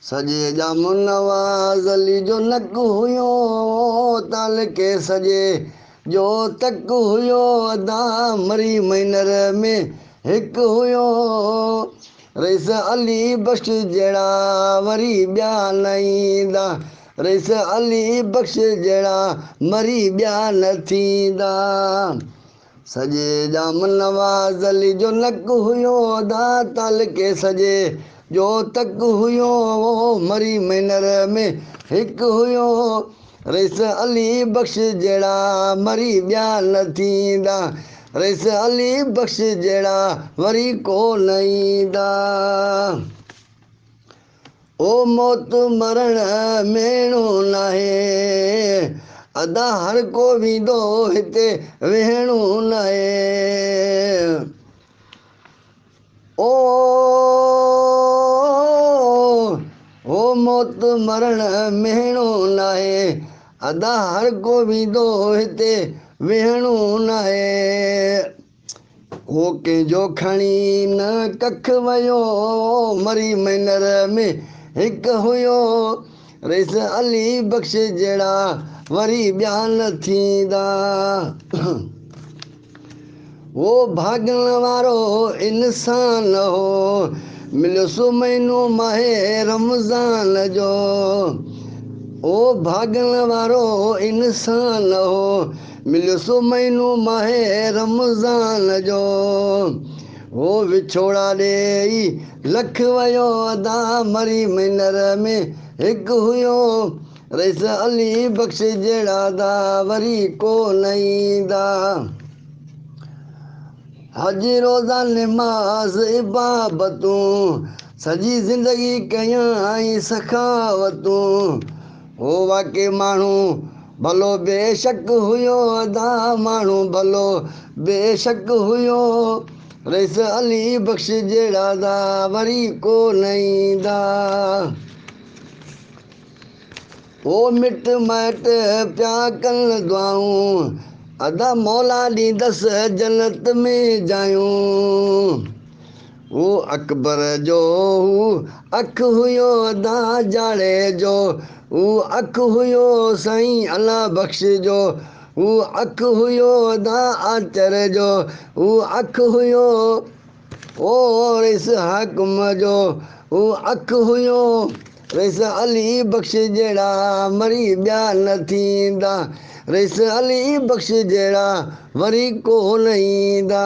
सॼे ॼामु नवाज़ अली जो नक हुयो ताल के सॼे जो तक हुयो अदा मरी महिनर में हिकु हुयो रईस अली बख़्श जहिड़ा वरी ॿिया न ईंदा रईस अली बख़्श जहिड़ा मरी ॿिया न थींदा सॼे ॼामु नवाज़ अली जो नक हुयो अदा ताल के सॼे जो तक हुयो मरी महिनर में हिकु हुयो रईस अली बख़्श जहिड़ा मरी ॿिया न थींदा रईस अली बख़्श जहिड़ा वरी को न ईंदा ओ मौत मरण मेणो नाहे अदा हर को वेंदो हिते वेहणो नाहे ओ मौत मरण मेणो नाहे अदा हर को वेंदो हिते वेहणो नाहे को कंहिंजो खणी न कख वियो मरी महिनर में हिकु हुयो रईस अली बख़्श जहिड़ा वरी ॿिया न थींदा वो भाॻण वारो इंसान हो मिलियो सो महीनो माहे रमज़ान जो ओ भाॻण वारो इंसान हो मिलियो सो महीनो माहे रमज़ान जो वो विछोड़ा ॾेई लख वियो अदा मरी महिनर में हिकु हुयो रईस अली बख़्श जहिड़ा दा वरी को न ईंदा हज रोज़ा निमाज़ इबाबतूं सॼी ज़िंदगी कयाई सखावतूं हो वाके माण्हू भलो बेशक हुयो अदा माण्हू भलो बेशक हुयो रईस अली बख़्श जहिड़ा दा वरी को न ईंदा ओ मिट माइट पिया कनि दुआऊं अदा मौला ॾींदसि जन्नत में जायूं वो अकबर जो अखि हुयो अदा जाड़े जो हू अखि हुयो साईं अल्लाह बख़्श जो हू अखि हुयो अदा आचर जो हू अखि हुयो ओ रईस हाकिम जो हू अखि हुयो रईस अली बख़्श जहिड़ा मरी ॿिया न थींदा रईस अली बख़्श जहिड़ा वरी को न ईंदा